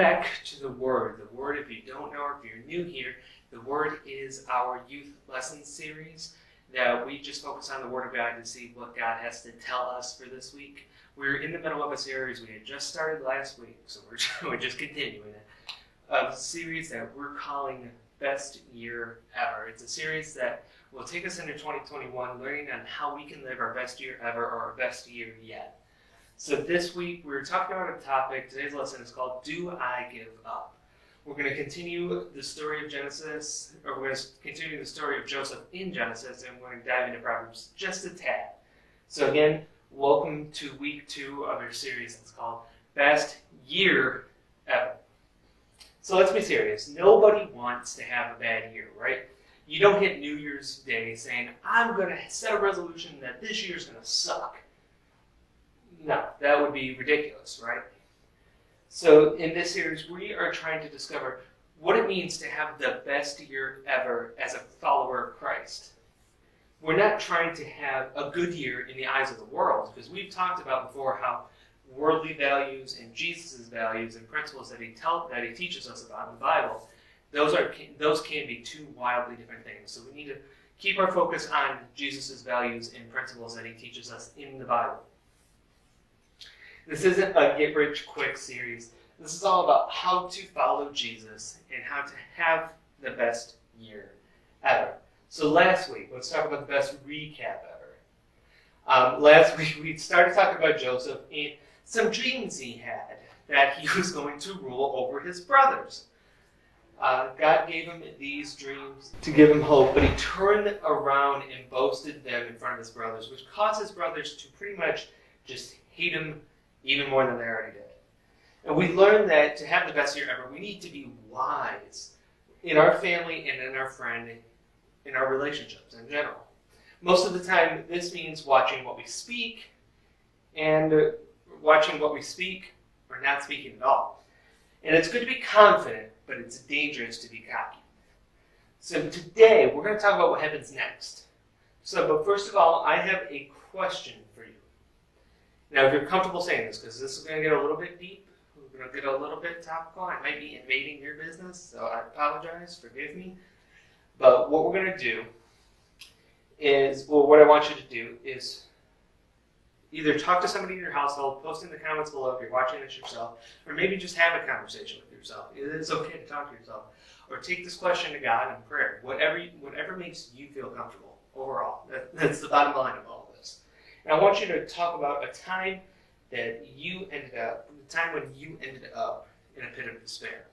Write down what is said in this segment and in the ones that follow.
back to the Word. The Word, if you don't know or if you're new here, the Word is our youth lesson series that we just focus on the Word of God to see what God has to tell us for this week. We're in the middle of a series we had just started last week, so we're just continuing it. A series that we're calling Best Year Ever. It's a series that will take us into 2021, learning on how we can live our best year ever or our best year yet. So this week, we're talking about a topic. Today's lesson is called, Do I Give Up? We're going to continue the story of Genesis, or we're going to continue the story of Joseph in Genesis, and we're going to dive into Proverbs just a tad. So again, welcome to week 2 of our series. It's called Best Year Ever. So let's be serious. Nobody wants to have a bad year, right? You don't hit New Year's Day saying, I'm going to set a resolution that this year's going to suck. No, that would be ridiculous, right? So in this series, we are trying to discover what it means to have the best year ever as a follower of Christ. We're not trying to have a good year in the eyes of the world, because we've talked about before how worldly values and Jesus' values and principles that he teaches us about in the Bible, those can be two wildly different things. So we need to keep our focus on Jesus' values and principles that he teaches us in the Bible. This isn't a get-rich-quick series. This is all about how to follow Jesus and how to have the best year ever. So last week, let's talk about the best recap ever. Last week, we started talking about Joseph and some dreams he had that he was going to rule over his brothers. God gave him these dreams to give him hope, but he turned around and boasted them in front of his brothers, which caused his brothers to pretty much just hate him even more than they already did. And we learned that to have the best year ever, we need to be wise in our family and in our friend, in our relationships in general. Most of the time, this means watching what we speak, and watching what we speak or not speaking at all. And it's good to be confident, but it's dangerous to be cocky. So today, we're going to talk about what happens next. But first of all, I have a question for you. Now, if you're comfortable saying this, because this is going to get a little bit deep, we're going to get a little bit topical, I might be invading your business, so I apologize, forgive me. But what we're going to do is, what I want you to do is either talk to somebody in your household, post in the comments below if you're watching this yourself, or maybe just have a conversation with yourself. It is okay to talk to yourself. Or take this question to God in prayer. Whatever makes you feel comfortable overall. That's the bottom line of all of this. And I want you to talk about a time that you ended up, the time when you ended up in a pit of despair.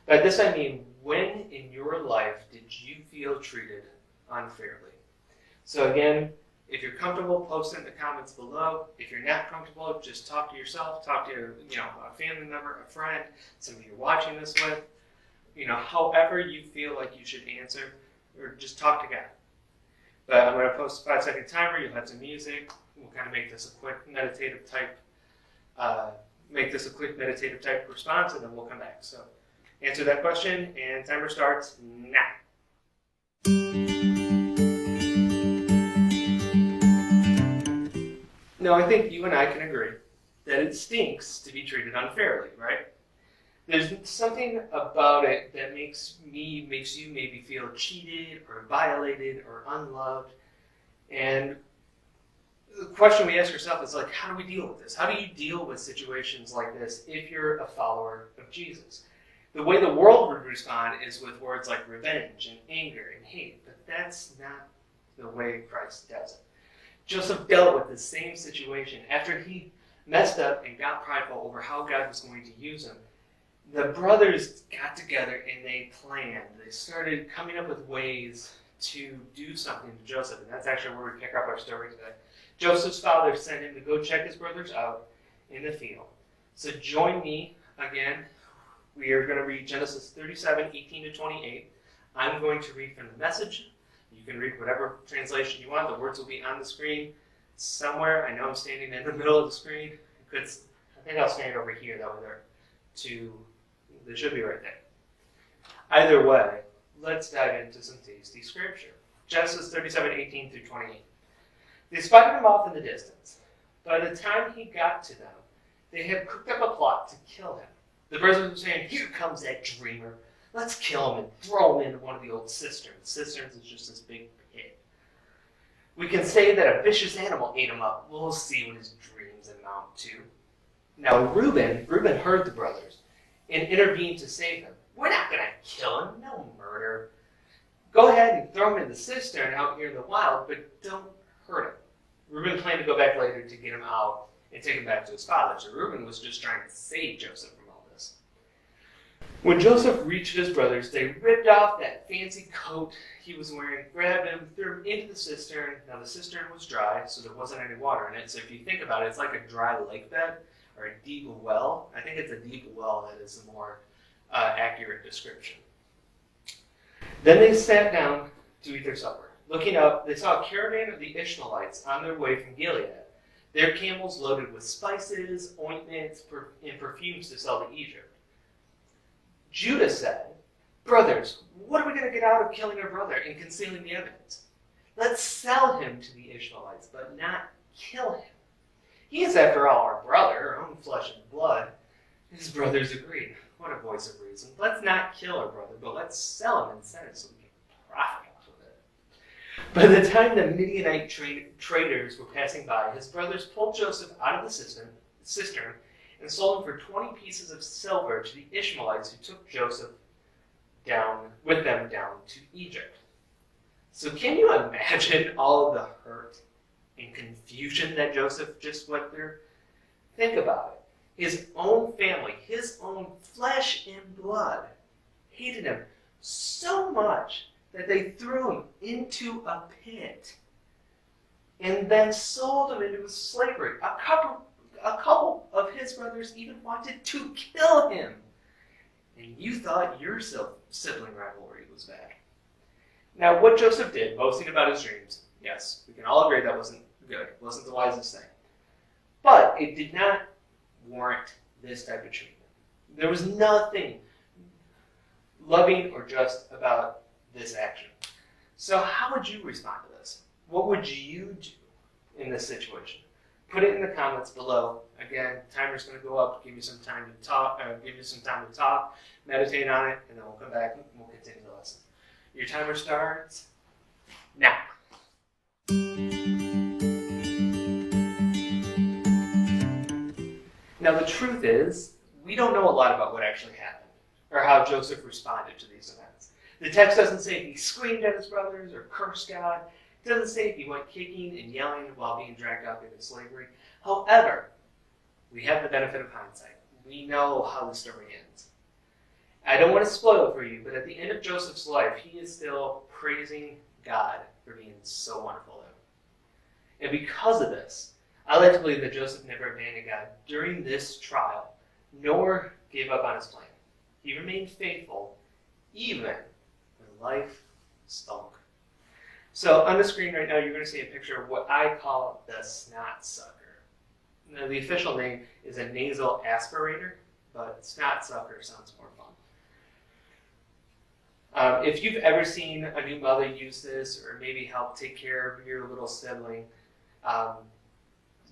By this I mean, when in your life did you feel treated unfairly? So again, if you're comfortable, post in the comments below. If you're not comfortable, just talk to yourself, talk to a family member, a friend, somebody you're watching this with. However you feel like you should answer, or just talk to God. But I'm going to post a 5-second timer. You'll have some music. We'll kind of make this a quick meditative type response, and then we'll come back. So answer that question, and timer starts now. Now, I think you and I can agree that it stinks to be treated unfairly, right? There's something about it that makes you maybe feel cheated or violated or unloved. And the question we ask ourselves is like, how do we deal with this? How do you deal with situations like this if you're a follower of Jesus? The way the world would respond is with words like revenge and anger and hate, but that's not the way Christ does it. Joseph dealt with the same situation. After he messed up and got prideful over how God was going to use him, the brothers got together and they planned. They started coming up with ways to do something to Joseph, and that's actually where we pick up our story today. Joseph's father sent him to go check his brothers out in the field. So join me again. We are going to read Genesis 37, 18 to 28. I'm going to read from the Message. You can read whatever translation you want. The words will be on the screen somewhere. I know I'm standing in the middle of the screen. I think I'll stand over here, though. They should be right there. Either way, let's dive into some tasty scripture. Genesis 37, 18 through 28. They spotted him off in the distance. By the time he got to them, they had cooked up a plot to kill him. The brothers were saying, here comes that dreamer. Let's kill him and throw him into one of the old cisterns. Cisterns is just this big pit. We can say that a vicious animal ate him up. We'll see what his dreams amount to. Now Reuben heard the brothers and intervened to save him. We're not going to kill him. No murder. Go ahead and throw him in the cistern out here in the wild, but don't hurt him. Reuben planned to go back later to get him out and take him back to his father. So Reuben was just trying to save Joseph from all this. When Joseph reached his brothers, they ripped off that fancy coat he was wearing, grabbed him, threw him into the cistern. Now the cistern was dry, so there wasn't any water in it. So if you think about it, it's like a dry lake bed or a deep well. I think it's a deep well that is the more accurate description. Then they sat down to eat their supper. Looking up, they saw a caravan of the Ishmaelites on their way from Gilead, their camels loaded with spices, ointments, and perfumes to sell to Egypt. Judah said, brothers, what are we going to get out of killing our brother and concealing the evidence? Let's sell him to the Ishmaelites, but not kill him. He is, after all, our brother, our own flesh and blood. His brothers agreed. What a voice of reason. Let's not kill our brother, but let's sell him instead so we can profit off of it. By the time the Midianite traders were passing by, his brothers pulled Joseph out of the cistern and sold him for 20 pieces of silver to the Ishmaelites, who took Joseph with them down to Egypt. So can you imagine all of the hurt and confusion that Joseph just went through? Think about it. His own family, his own flesh and blood, hated him so much that they threw him into a pit and then sold him into slavery. A couple of his brothers even wanted to kill him. And you thought your sibling rivalry was bad. Now, what Joseph did, boasting about his dreams, yes, we can all agree that wasn't good. It wasn't the wisest thing. But it did not warrant this type of treatment. There was nothing loving or just about this action. So how would you respond to this? What would you do in this situation? Put it in the comments below. Again, timer's going to go up, give you some time to talk, meditate on it, and then we'll come back and we'll continue the lesson. Your timer starts now. Now, the truth is, we don't know a lot about what actually happened, or how Joseph responded to these events. The text doesn't say if he screamed at his brothers or cursed God. It doesn't say if he went kicking and yelling while being dragged off into slavery. However, we have the benefit of hindsight. We know how the story ends. I don't want to spoil it for you, but at the end of Joseph's life, he is still praising God for being so wonderful to him. And because of this, I like to believe that Joseph never abandoned God during this trial, nor gave up on his plan. He remained faithful, even when life stunk. So on the screen right now, you're going to see a picture of what I call the snot sucker. Now, the official name is a nasal aspirator, but snot sucker sounds more fun. If you've ever seen a new mother use this, or maybe help take care of your little sibling,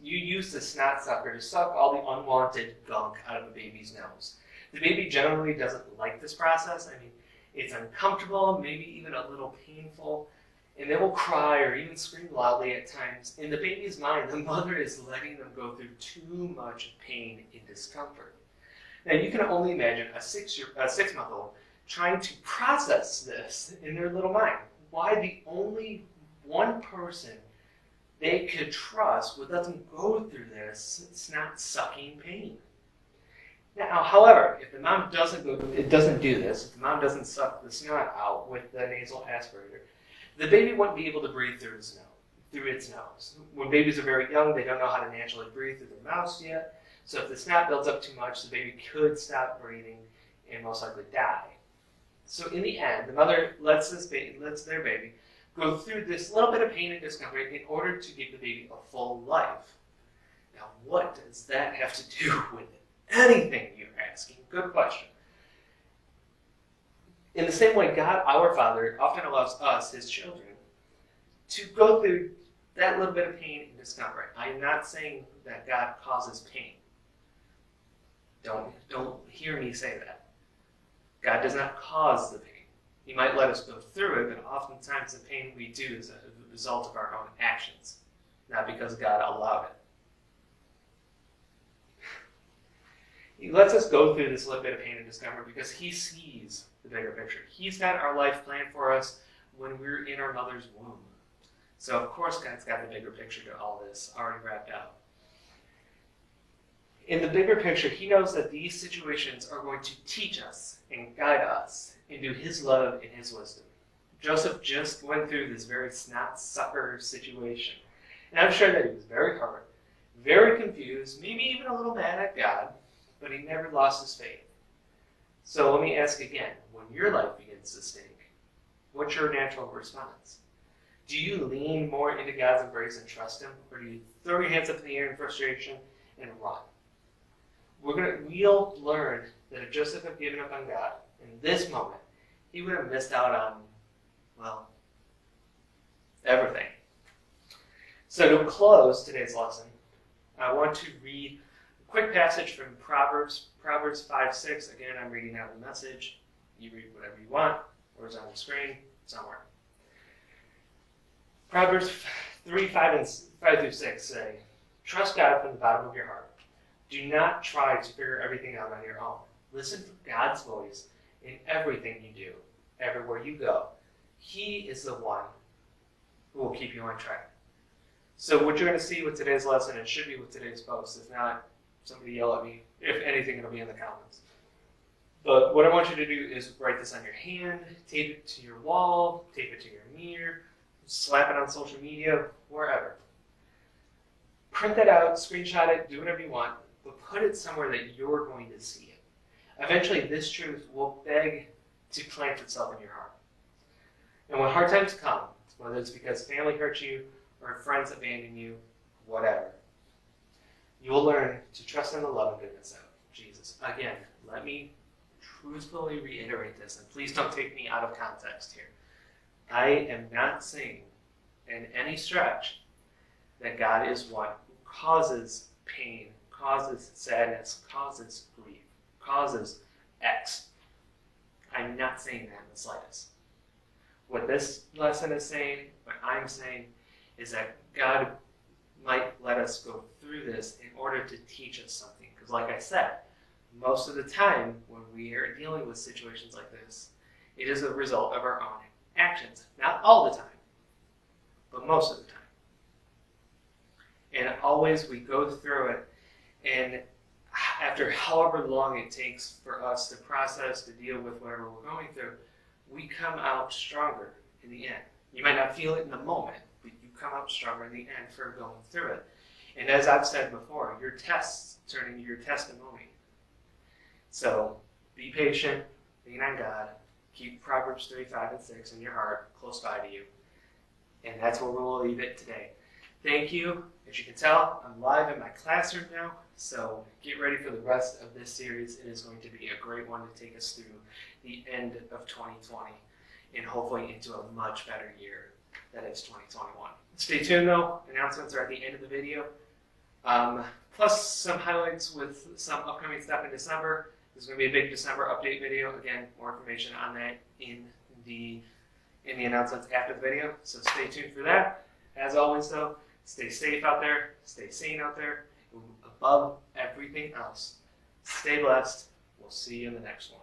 you use the snot sucker to suck all the unwanted gunk out of a baby's nose. The baby generally doesn't like this process. I mean, it's uncomfortable, maybe even a little painful, and they will cry or even scream loudly at times. In the baby's mind, the mother is letting them go through too much pain and discomfort. Now, you can only imagine a 6-month-old trying to process this in their little mind. Why the only one person they could trust would let them go through this snot-sucking pain. Now, however, if the mom doesn't do this, if the mom doesn't suck the snot out with the nasal aspirator, the baby won't be able to breathe through its nose. When babies are very young, they don't know how to naturally breathe through their mouths yet. So if the snot builds up too much, the baby could stop breathing and most likely die. So in the end, the mother lets their baby go through this little bit of pain and discomfort in order to give the baby a full life. Now, what does that have to do with anything, you're asking? Good question. In the same way, God, our Father, often allows us, his children, to go through that little bit of pain and discomfort. I am not saying that God causes pain. Don't hear me say that. God does not cause the pain. He might let us go through it, but oftentimes the pain we do is a result of our own actions, not because God allowed it. He lets us go through this little bit of pain and discomfort because he sees the bigger picture. He's got our life planned for us when we're in our mother's womb. So of course God's got the bigger picture to all this already wrapped out. In the bigger picture, he knows that these situations are going to teach us and guide us into his love and his wisdom. Joseph just went through this very snot-sucker situation. And I'm sure that he was very hurt, very confused, maybe even a little mad at God, but he never lost his faith. So let me ask again, when your life begins to stink, what's your natural response? Do you lean more into God's embrace and trust him, or do you throw your hands up in the air in frustration and run? We'll learn that if Joseph had given up on God in this moment, he would have missed out on, well, everything. So to close today's lesson, I want to read a quick passage from Proverbs 5:6. Again, I'm reading out the Message. You read whatever you want, or it's on the screen, somewhere. Proverbs 5 through 6 say, "Trust God from the bottom of your heart. Do not try to figure everything out on your own. Listen for God's voice in everything you do, everywhere you go. He is the one who will keep you on track." So what you're going to see with today's lesson, and should be with today's post, if not, somebody yell at me. If anything, it'll be in the comments. But what I want you to do is write this on your hand, tape it to your wall, tape it to your mirror, slap it on social media, wherever. Print that out, screenshot it, do whatever you want, but put it somewhere that you're going to see it. Eventually, this truth will beg to plant itself in your heart. And when hard times come, whether it's because family hurt you or friends abandon you, whatever, you will learn to trust in the love and goodness of Jesus. Again, let me truthfully reiterate this, and please don't take me out of context here. I am not saying in any stretch that God is one who causes pain, causes sadness, causes grief, causes X. I'm not saying that in the slightest. What this lesson is saying, what I'm saying, is that God might let us go through this in order to teach us something. Because like I said, most of the time when we are dealing with situations like this, it is a result of our own actions. Not all the time, but most of the time. And always we go through it, and after however long it takes for us to process, to deal with whatever we're going through, we come out stronger in the end. You might not feel it in the moment, but you come out stronger in the end for going through it. And as I've said before, your tests turn into your testimony. So be patient, lean on God, keep Proverbs 3, 5, and 6 in your heart, close by to you. And that's where we'll leave it today. Thank you. As you can tell, I'm live in my classroom now, so get ready for the rest of this series. It is going to be a great one to take us through the end of 2020 and hopefully into a much better year that is 2021. Stay tuned though, announcements are at the end of the video. Plus some highlights with some upcoming stuff in December. There's going to be a big December update video. Again, more information on that in the announcements after the video, so stay tuned for that. As always though, stay safe out there, stay sane out there, and above everything else, stay blessed. We'll see you in the next one.